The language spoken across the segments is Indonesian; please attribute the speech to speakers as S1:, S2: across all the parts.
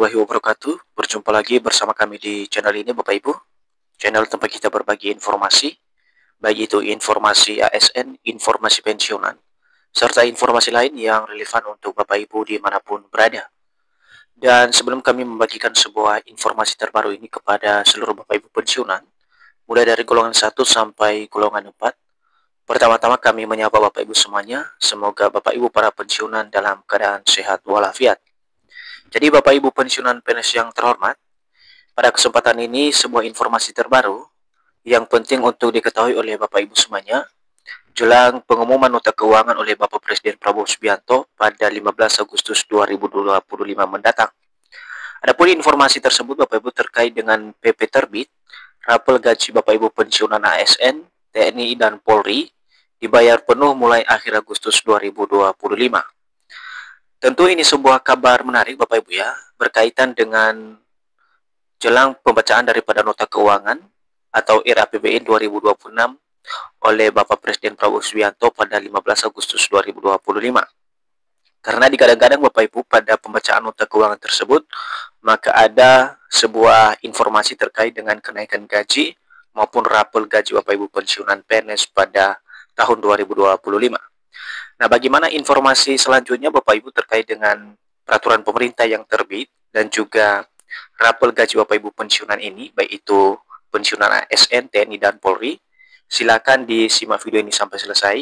S1: warahmatullahi wabarakatuh. Berjumpa lagi bersama kami di channel ini Bapak Ibu. Channel tempat kita berbagi informasi, baik itu informasi ASN, informasi pensiunan, serta informasi lain yang relevan untuk Bapak Ibu dimanapun berada. Dan sebelum kami membagikan sebuah informasi terbaru ini kepada seluruh Bapak Ibu pensiunan, mulai dari golongan 1 sampai golongan 4, pertama-tama kami menyapa Bapak Ibu semuanya. Semoga Bapak Ibu para pensiunan dalam keadaan sehat walafiat. Jadi Bapak Ibu pensiunan PNS yang terhormat, pada kesempatan ini sebuah informasi terbaru yang penting untuk diketahui oleh Bapak Ibu semuanya jelang pengumuman nota keuangan oleh Bapak Presiden Prabowo Subianto pada 15 Agustus 2025 mendatang. Adapun informasi tersebut Bapak Ibu terkait dengan PP terbit, rapel gaji Bapak Ibu pensiunan ASN, TNI dan Polri dibayar penuh mulai akhir Agustus 2025. Tentu ini sebuah kabar menarik Bapak Ibu ya, berkaitan dengan jelang pembacaan daripada nota keuangan atau RAPBN 2026 oleh Bapak Presiden Prabowo Subianto pada 15 Agustus 2025. Karena digadang-gadang Bapak Ibu pada pembacaan nota keuangan tersebut, maka ada sebuah informasi terkait dengan kenaikan gaji maupun rapel gaji Bapak Ibu pensiunan PNS pada tahun 2025. Nah, bagaimana informasi selanjutnya Bapak Ibu terkait dengan peraturan pemerintah yang terbit dan juga rapel gaji Bapak Ibu pensiunan ini, baik itu pensiunan ASN, TNI, dan Polri? Silakan disimak video ini sampai selesai.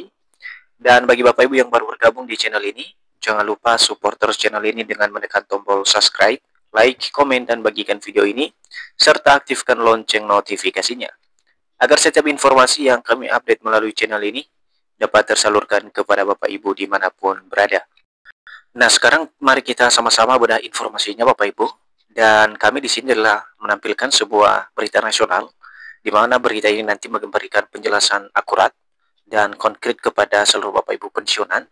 S1: Dan bagi Bapak Ibu yang baru bergabung di channel ini, jangan lupa support terus channel ini dengan menekan tombol subscribe, like, komen, dan bagikan video ini, serta aktifkan lonceng notifikasinya, agar setiap informasi yang kami update melalui channel ini dapat tersalurkan kepada Bapak Ibu dimanapun berada. Nah, sekarang mari kita sama-sama bedah informasinya Bapak Ibu. Dan kami di sini adalah menampilkan sebuah berita nasional, di mana berita ini nanti memberikan penjelasan akurat dan konkret kepada seluruh Bapak Ibu pensiunan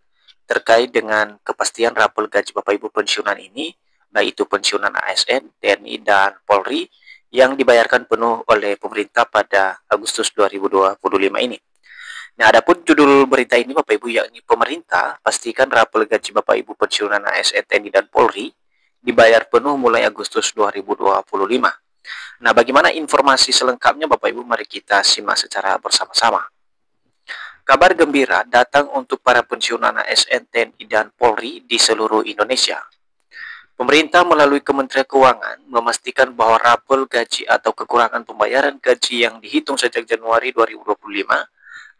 S1: terkait dengan kepastian rapel gaji Bapak Ibu pensiunan ini, baik itu pensiunan ASN, TNI, dan Polri yang dibayarkan penuh oleh pemerintah pada Agustus 2025 ini. Nah, adapun judul berita ini Bapak Ibu, yakni pemerintah pastikan rapel gaji Bapak Ibu pensiunan ASN, TNI, dan Polri dibayar penuh mulai Agustus 2025. Nah, bagaimana informasi selengkapnya Bapak Ibu? Mari kita simak secara bersama-sama. Kabar gembira datang untuk para pensiunan ASN, TNI, dan Polri di seluruh Indonesia. Pemerintah melalui Kementerian Keuangan memastikan bahwa rapel gaji atau kekurangan pembayaran gaji yang dihitung sejak Januari 2025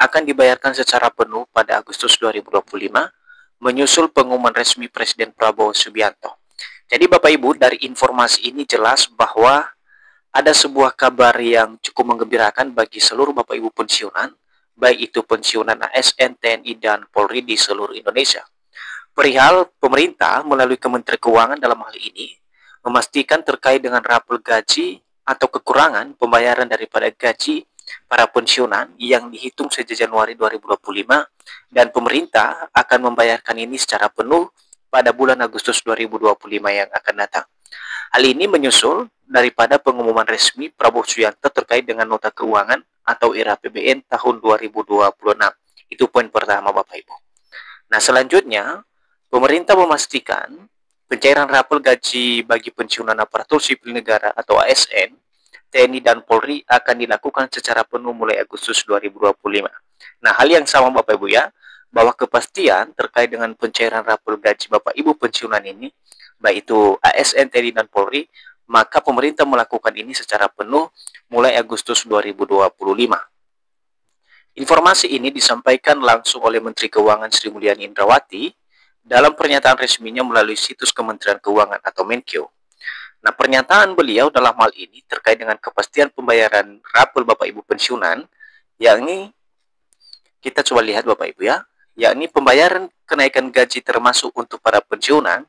S1: akan dibayarkan secara penuh pada Agustus 2025, menyusul pengumuman resmi Presiden Prabowo Subianto. Jadi Bapak Ibu, dari informasi ini jelas bahwa ada sebuah kabar yang cukup menggembirakan bagi seluruh Bapak Ibu pensiunan, baik itu pensiunan ASN, TNI, dan Polri di seluruh Indonesia. Perihal pemerintah melalui Kementerian Keuangan dalam hal ini memastikan terkait dengan rapel gaji atau kekurangan pembayaran daripada gaji para pensiunan yang dihitung sejak Januari 2025, dan pemerintah akan membayarkan ini secara penuh pada bulan Agustus 2025 yang akan datang. Hal ini menyusul daripada pengumuman resmi Prabowo Subianto terkait dengan nota keuangan atau RAPBN tahun 2026. Itu poin pertama Bapak Ibu. Nah, selanjutnya pemerintah memastikan pencairan rapel gaji bagi pensiunan aparatur sipil negara atau ASN, TNI, dan Polri akan dilakukan secara penuh mulai Agustus 2025. Nah, hal yang sama Bapak Ibu ya, bahwa kepastian terkait dengan pencairan rapel gaji Bapak Ibu pensiunan ini, baik itu ASN, TNI, dan Polri, maka pemerintah melakukan ini secara penuh mulai Agustus 2025. Informasi ini disampaikan langsung oleh Menteri Keuangan Sri Mulyani Indrawati dalam pernyataan resminya melalui situs Kementerian Keuangan atau Menkeu. Nah, pernyataan beliau dalam hal ini terkait dengan kepastian pembayaran rapel Bapak Ibu pensiunan, yakni kita coba lihat Bapak Ibu ya, yakni pembayaran kenaikan gaji termasuk untuk para pensiunan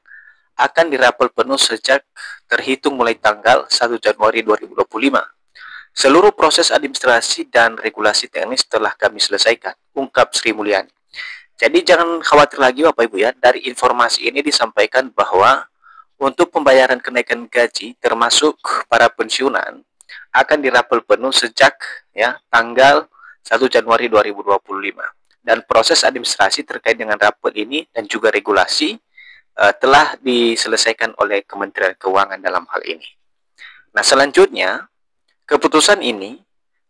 S1: akan dirapel penuh sejak terhitung mulai tanggal 1 Januari 2025. Seluruh proses administrasi dan regulasi teknis telah kami selesaikan, ungkap Sri Mulyani. Jadi jangan khawatir lagi Bapak Ibu ya, dari informasi ini disampaikan bahwa untuk pembayaran kenaikan gaji termasuk para pensiunan akan dirapel penuh sejak ya tanggal 1 Januari 2025. Dan proses administrasi terkait dengan rapel ini dan juga regulasi telah diselesaikan oleh Kementerian Keuangan dalam hal ini. Nah, selanjutnya, keputusan ini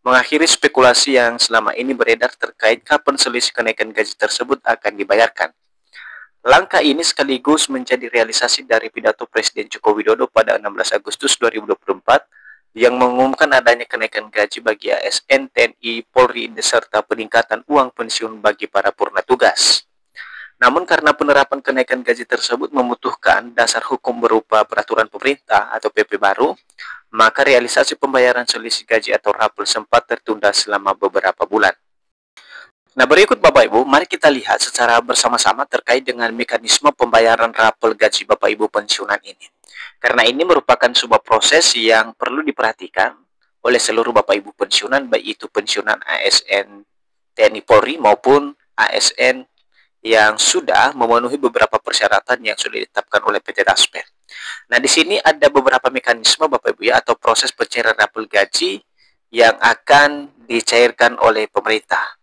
S1: mengakhiri spekulasi yang selama ini beredar terkait kapan selisih kenaikan gaji tersebut akan dibayarkan. Langkah ini sekaligus menjadi realisasi dari pidato Presiden Joko Widodo pada 16 Agustus 2024 yang mengumumkan adanya kenaikan gaji bagi ASN, TNI, Polri, beserta peningkatan uang pensiun bagi para purna tugas. Namun karena penerapan kenaikan gaji tersebut membutuhkan dasar hukum berupa peraturan pemerintah atau PP baru, maka realisasi pembayaran selisih gaji atau rapel sempat tertunda selama beberapa bulan. Nah, berikut Bapak Ibu, mari kita lihat secara bersama-sama terkait dengan mekanisme pembayaran rapel gaji Bapak Ibu pensiunan ini. Karena ini merupakan sebuah proses yang perlu diperhatikan oleh seluruh Bapak Ibu pensiunan, baik itu pensiunan ASN TNI Polri maupun ASN yang sudah memenuhi beberapa persyaratan yang sudah ditetapkan oleh PT Taspen. Nah, di sini ada beberapa mekanisme Bapak Ibu ya, atau proses pencairan rapel gaji yang akan dicairkan oleh pemerintah.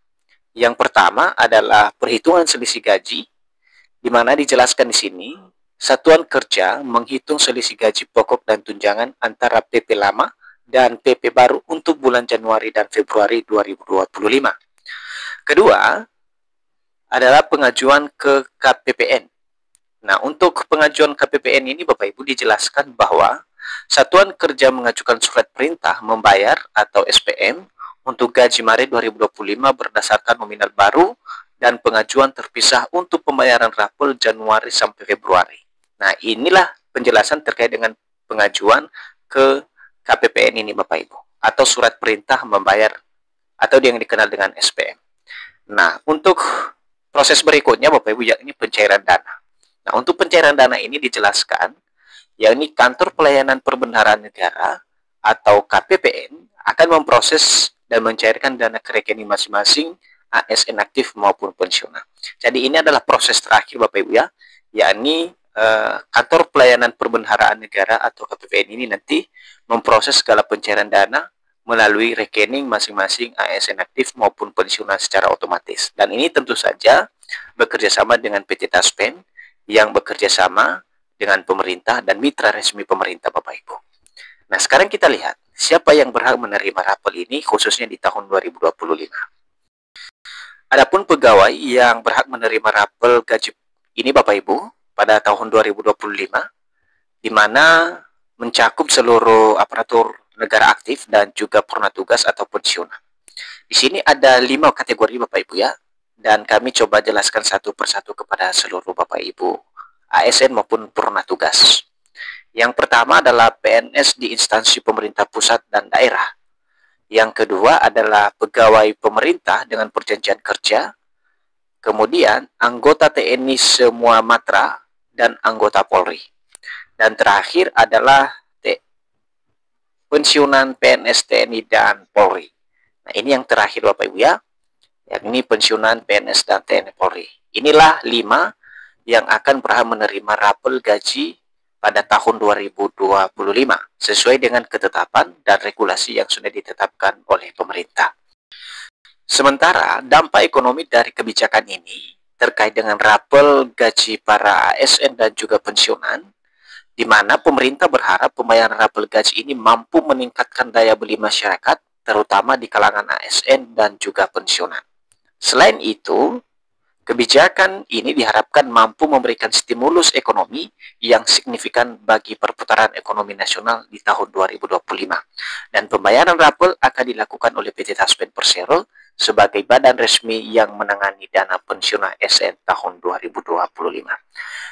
S1: Yang pertama adalah perhitungan selisih gaji, di mana dijelaskan di sini, satuan kerja menghitung selisih gaji pokok dan tunjangan antara PP lama dan PP baru untuk bulan Januari dan Februari 2025. Kedua, adalah pengajuan ke KPPN. Nah, untuk pengajuan KPPN ini Bapak Ibu dijelaskan bahwa satuan kerja mengajukan surat perintah membayar atau SPM untuk gaji Maret 2025 berdasarkan nominal baru dan pengajuan terpisah untuk pembayaran rapel Januari sampai Februari. Nah, inilah penjelasan terkait dengan pengajuan ke KPPN ini Bapak Ibu, atau surat perintah membayar atau yang dikenal dengan SPM. Nah, untuk proses berikutnya Bapak Ibu yakni pencairan dana. Nah, untuk pencairan dana ini dijelaskan yakni Kantor Pelayanan Perbendaharaan Negara atau KPPN akan memproses dan mencairkan dana ke rekening masing-masing ASN aktif maupun pensiunan. Jadi ini adalah proses terakhir Bapak Ibu ya, yakni Kantor Pelayanan Perbendaharaan Negara atau KPPN ini nanti memproses segala pencairan dana melalui rekening masing-masing ASN aktif maupun pensiunan secara otomatis. Dan ini tentu saja bekerja sama dengan PT Taspen yang bekerja sama dengan pemerintah dan mitra resmi pemerintah Bapak Ibu. Nah, sekarang kita lihat siapa yang berhak menerima rapel ini khususnya di tahun 2025. Adapun pegawai yang berhak menerima rapel gaji ini Bapak Ibu pada tahun 2025 di mana mencakup seluruh aparatur negara aktif dan juga purna tugas atau pensiunan. Di sini ada 5 kategori Bapak Ibu ya, dan kami coba jelaskan satu persatu kepada seluruh Bapak Ibu ASN maupun purna tugas. Yang pertama adalah PNS di instansi pemerintah pusat dan daerah. Yang kedua adalah pegawai pemerintah dengan perjanjian kerja. Kemudian anggota TNI semua matra dan anggota Polri. Dan terakhir adalah pensiunan PNS TNI dan Polri. Nah, ini yang terakhir Bapak Ibu ya, yakni pensiunan PNS dan TNI Polri. Inilah 5 yang akan berhak menerima rapel gaji pada tahun 2025 sesuai dengan ketetapan dan regulasi yang sudah ditetapkan oleh pemerintah. Sementara dampak ekonomi dari kebijakan ini terkait dengan rapel gaji para ASN dan juga pensiunan, di mana pemerintah berharap pembayaran rapel gaji ini mampu meningkatkan daya beli masyarakat, terutama di kalangan ASN dan juga pensiunan. Selain itu, kebijakan ini diharapkan mampu memberikan stimulus ekonomi yang signifikan bagi perputaran ekonomi nasional di tahun 2025. Dan pembayaran rapel akan dilakukan oleh PT Taspen Persero sebagai badan resmi yang menangani dana pensiun ASN tahun 2025.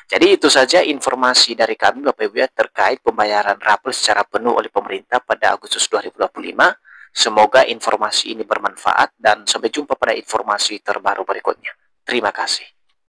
S1: Jadi itu saja informasi dari kami Bapak Ibu ya, terkait pembayaran rapel secara penuh oleh pemerintah pada Agustus 2025. Semoga informasi ini bermanfaat dan sampai jumpa pada informasi terbaru berikutnya. Terima kasih.